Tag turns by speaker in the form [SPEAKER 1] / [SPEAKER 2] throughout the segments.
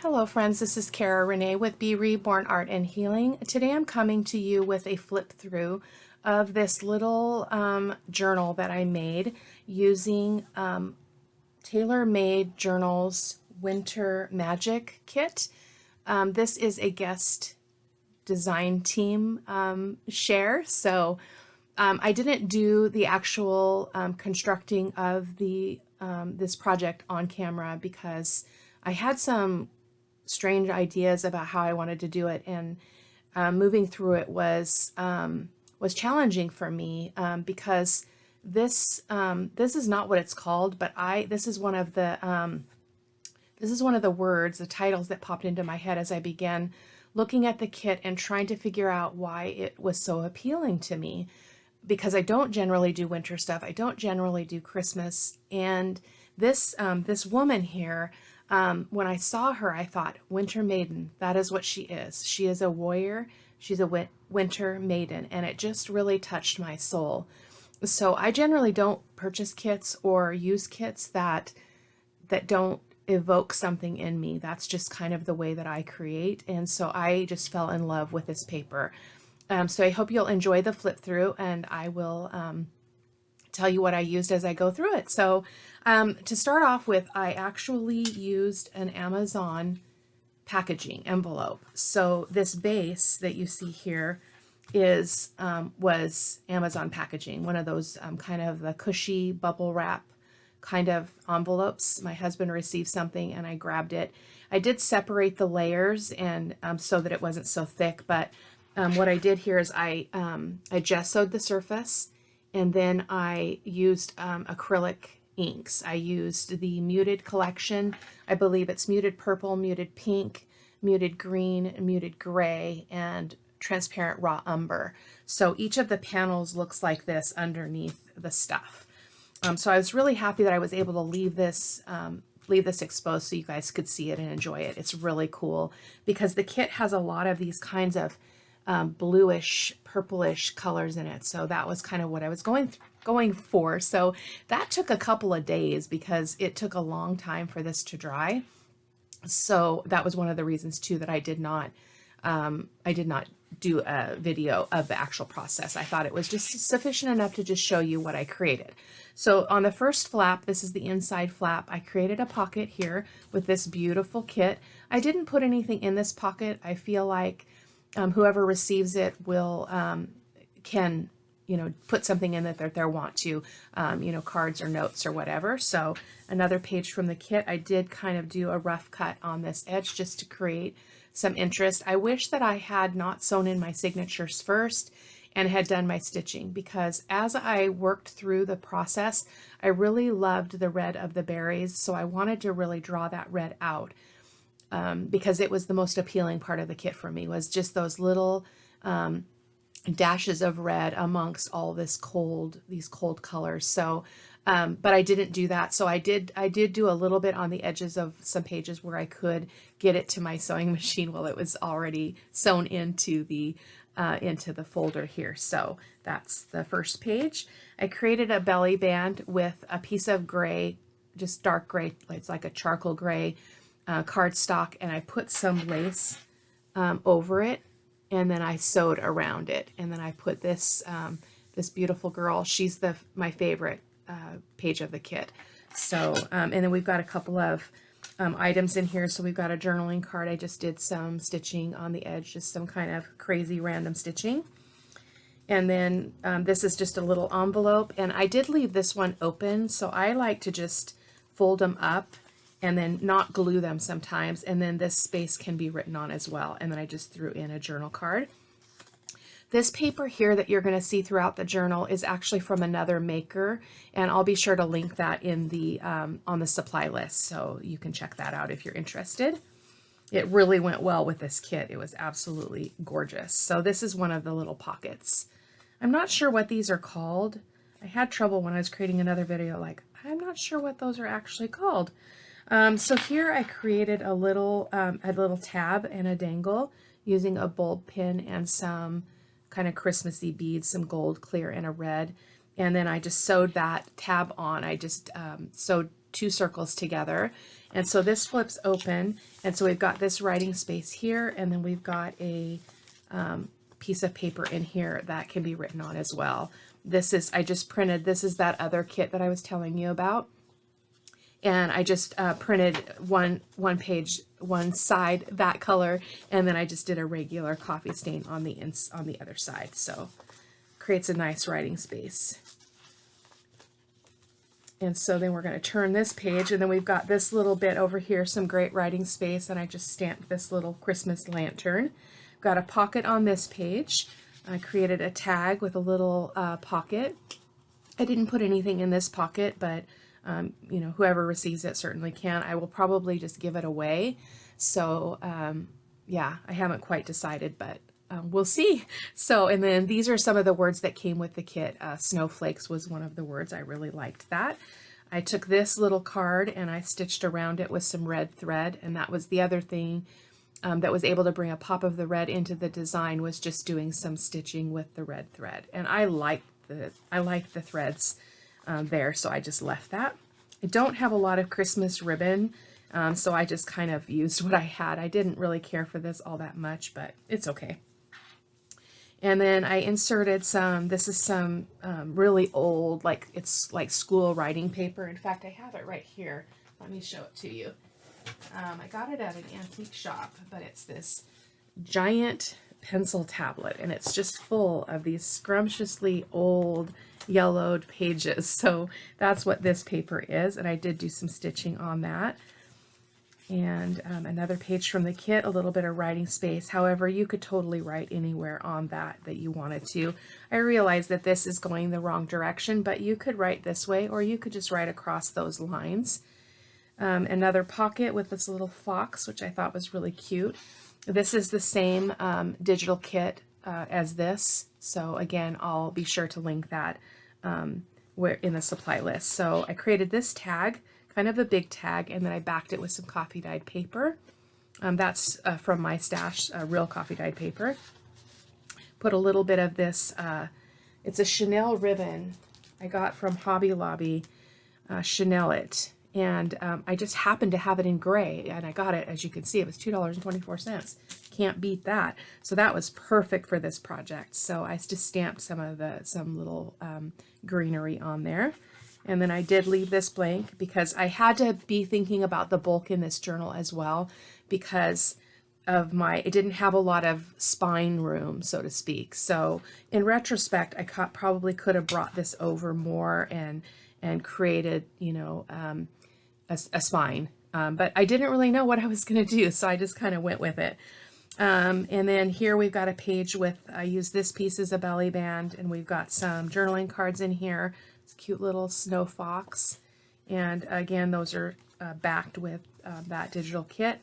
[SPEAKER 1] Hello friends, this is Cara-Renee with B.Reborn Art and Healing. Today I'm coming to you with a flip through of this little journal that I made using Tailor-Made Journals Winter Magic Kit. This is a guest design team share, so I didn't do the actual constructing of the this project on camera because I had some strange ideas about how I wanted to do it, and moving through it was challenging for me because this is not what it's called, but this is one of the words, the titles that popped into my head as I began looking at the kit and trying to figure out why it was so appealing to me, because I don't generally do winter stuff. I don't generally do Christmas, and this woman here, when I saw her, I thought, Winter Maiden, that is what she is. She is a warrior. She's a winter maiden, and it just really touched my soul. So I generally don't purchase kits or use kits that don't evoke something in me. That's just kind of the way that I create, and so I just fell in love with this paper. So I hope you'll enjoy the flip through, and I will tell you what I used as I go through it. So to start off with, I actually used an Amazon packaging envelope. So this base that you see here was Amazon packaging, one of those kind of the cushy bubble wrap kind of envelopes. My husband received something and I grabbed it. I did separate the layers and so that it wasn't so thick, but what I did here is I gessoed the surface, and then I used acrylic inks. I used the Muted collection. I believe it's Muted Purple, Muted Pink, Muted Green, Muted Gray, and Transparent Raw Umber. So each of the panels looks like this underneath the stuff. So I was really happy that I was able to leave this exposed so you guys could see it and enjoy it. It's really cool because the kit has a lot of these kinds of bluish, purplish colors in it. So that was kind of what I was going for. So that took a couple of days because it took a long time for this to dry. So that was one of the reasons too that I did not do a video of the actual process. I thought it was just sufficient enough to just show you what I created. So on the first flap, this is the inside flap, I created a pocket here with this beautiful kit. I didn't put anything in this pocket. I feel like whoever receives it will can put something in that they want to, cards or notes or whatever. So another page from the kit, I did kind of do a rough cut on this edge just to create some interest. I wish that I had not sewn in my signatures first and had done my stitching, because as I worked through the process, I really loved the red of the berries, so I wanted to really draw that red out. Because it was the most appealing part of the kit for me, was just those little dashes of red amongst all these cold colors. So, but I didn't do that. So I did do a little bit on the edges of some pages where I could get it to my sewing machine while it was already sewn into the folder here. So that's the first page. I created a belly band with a piece of gray, just dark gray. It's like a charcoal gray cardstock, and I put some lace over it, and then I sewed around it, and then I put this this beautiful girl. She's my favorite page of the kit. So and then we've got a couple of items in here. So we've got a journaling card. I just did some stitching on the edge, just some kind of crazy random stitching. And then this is just a little envelope, and I did leave this one open, so I like to just fold them up and then not glue them sometimes, and then this space can be written on as well. And then I just threw in a journal card. This paper here that you're going to see throughout the journal is actually from another maker, and I'll be sure to link that in the on the supply list, so you can check that out if you're interested. It really went well with this kit. It was absolutely gorgeous. So this is one of the little pockets. I'm not sure what these are called. I had trouble when I was creating another video, like, I'm not sure what those are actually called. So here I created a little tab and a dangle using a bulb pin and some kind of Christmassy beads, some gold, clear, and a red. And then I just sewed that tab on. I just sewed two circles together. And so this flips open, and so we've got this writing space here, and then we've got a piece of paper in here that can be written on as well. This is, I just printed, this is that other kit that I was telling you about. And I just printed one page, one side that color, and then I just did a regular coffee stain on the other side. So creates a nice writing space. And so then we're going to turn this page, and then we've got this little bit over here, some great writing space, and I just stamped this little Christmas lantern. Got a pocket on this page. I created a tag with a little pocket. I didn't put anything in this pocket, but you know, whoever receives it certainly can. I will probably just give it away. So yeah, I haven't quite decided, but we'll see. So, and then these are some of the words that came with the kit. Snowflakes was one of the words. I really liked that. I took this little card and I stitched around it with some red thread, and that was the other thing that was able to bring a pop of the red into the design, was just doing some stitching with the red thread. And I liked the threads there, so I just left that. I don't have a lot of Christmas ribbon, so I just kind of used what I had. I didn't really care for this all that much, but it's okay. And then I inserted some, this is some really old, like it's like school writing paper. In fact, I have it right here. Let me show it to you. I got it at an antique shop, but it's this giant pencil tablet, and it's just full of these scrumptiously old yellowed pages. So that's what this paper is, and I did do some stitching on that. And another page from the kit, a little bit of writing space. However, you could totally write anywhere on that you wanted to. I realize that this is going the wrong direction, but you could write this way, or you could just write across those lines. Another pocket with this little fox, which I thought was really cute. This is the same digital kit as this. So again, I'll be sure to link that where in the supply list. So I created this tag, kind of a big tag, and then I backed it with some coffee dyed paper. That's from my stash, real coffee dyed paper. Put a little bit of this, it's a Chanel ribbon I got from Hobby Lobby, Chanel it. And I just happened to have it in gray, and I got it, as you can see, it was $2.24. Can't beat that. So that was perfect for this project. So I just stamped some little greenery on there. And then I did leave this blank because I had to be thinking about the bulk in this journal as well, because of it didn't have a lot of spine room, so to speak. So in retrospect, I probably could have brought this over more and created, you know, a spine, but I didn't really know what I was going to do, so I just kind of went with it. And then here we've got a page with, I used this piece as a belly band, and we've got some journaling cards in here. It's a cute little snow fox, and again, those are backed with that digital kit.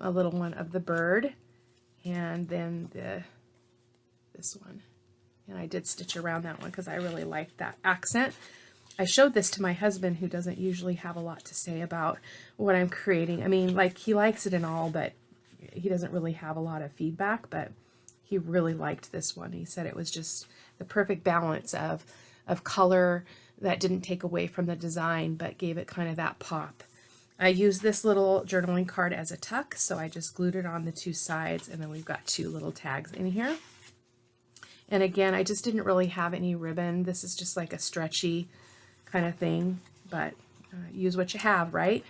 [SPEAKER 1] A little one of the bird, and then this one, and I did stitch around that one because I really liked that accent. I showed this to my husband, who doesn't usually have a lot to say about what I'm creating. I mean, like, he likes it and all, but he doesn't really have a lot of feedback, but he really liked this one. He said it was just the perfect balance of color that didn't take away from the design, but gave it kind of that pop. I used this little journaling card as a tuck, so I just glued it on the two sides, and then we've got two little tags in here. And again, I just didn't really have any ribbon. This is just like a stretchy kind of thing, but use what you have, right?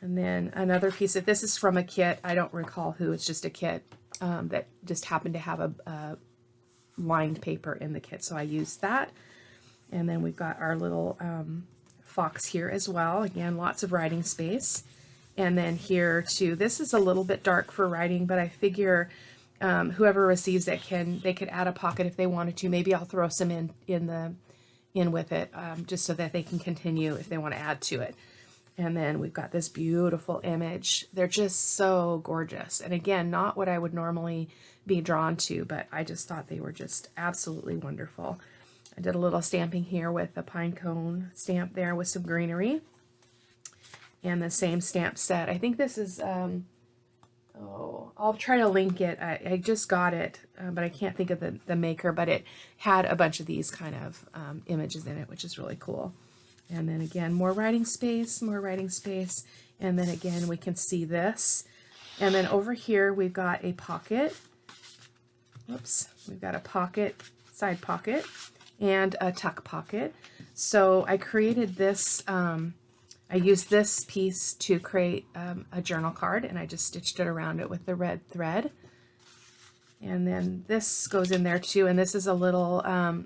[SPEAKER 1] And then another piece of this is from a kit. I don't recall who. It's just a kit that just happened to have a lined paper in the kit, so I used that. And then we've got our little fox here as well. Again, lots of writing space. And then here too, this is a little bit dark for writing, but I figure whoever receives it they could add a pocket if they wanted to. Maybe I'll throw some in with it, just so that they can continue if they want to add to it. And then we've got this beautiful image. They're just so gorgeous. And again, not what I would normally be drawn to, but I just thought they were just absolutely wonderful. I did a little stamping here with a pine cone stamp there with some greenery. And the same stamp set. I think this is, I'll try to link it. I just got it, but I can't think of the maker, but it had a bunch of these kind of images in it, which is really cool. And then again, more writing space, more writing space. And then again, we can see this. And then over here, we've got a pocket. Whoops, we've got a pocket, side pocket, and a tuck pocket. So I created this, I used this piece to create a journal card, and I just stitched it around it with the red thread. And then this goes in there too, and this is a little,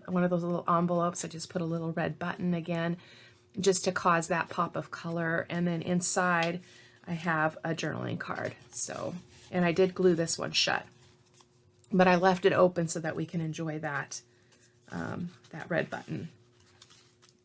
[SPEAKER 1] one of those little envelopes. I just put a little red button again, just to cause that pop of color. And then inside, I have a journaling card. So, and I did glue this one shut, but I left it open so that we can enjoy that, that red button.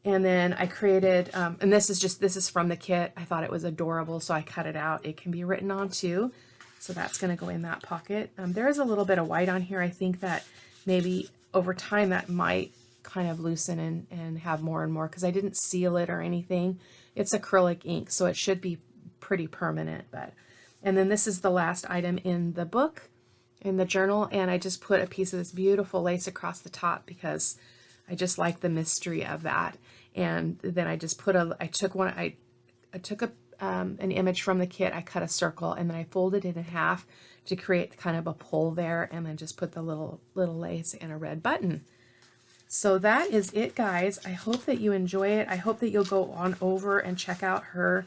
[SPEAKER 1] And then I created, and this is from the kit. I thought it was adorable, so I cut it out. It can be written on too. So that's going to go in that pocket. There is a little bit of white on here. I think that maybe over time that might kind of loosen and have more and more, because I didn't seal it or anything. It's acrylic ink, so it should be pretty permanent. And then this is the last item in the book, in the journal, and I just put a piece of this beautiful lace across the top because I just like the mystery of that. And then I just put I took an image from the kit, I cut a circle, and then I folded it in half to create kind of a pole there, and then just put the little lace and a red button. So that is it, guys. I hope that you enjoy it. I hope that you'll go on over and check out her,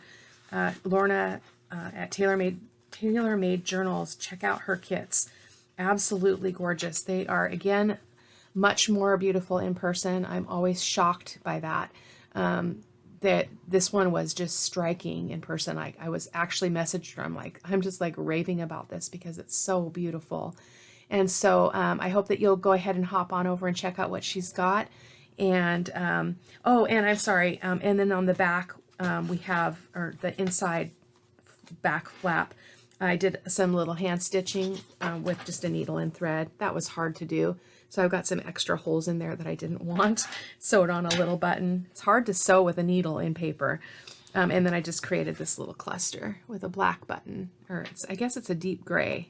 [SPEAKER 1] Lorna at Tailor Made Journals. Check out her kits. Absolutely gorgeous. They are, again, much more beautiful in person. I'm always shocked by that. That this one was just striking in person. I was actually messaged her. I'm just like raving about this because it's so beautiful. And so I hope that you'll go ahead and hop on over and check out what she's got. And oh, and I'm sorry. And then on the back, we have, or the inside back flap, I did some little hand stitching with just a needle and thread. That was hard to do. So I've got some extra holes in there that I didn't want. Sewed on a little button. It's hard to sew with a needle in paper. And then I just created this little cluster with a black button, or I guess it's a deep gray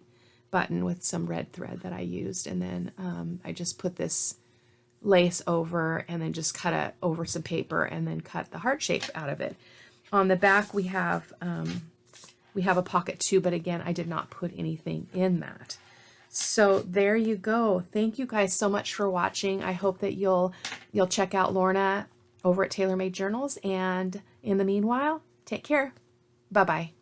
[SPEAKER 1] button with some red thread that I used. And then I just put this lace over and then just cut it over some paper and then cut the heart shape out of it. On the back we have a pocket too, but again, I did not put anything in that. So there you go. Thank you guys so much for watching. I hope that you'll check out Lorna over at Tailor Made Journals, and in the meanwhile, take care. Bye-bye.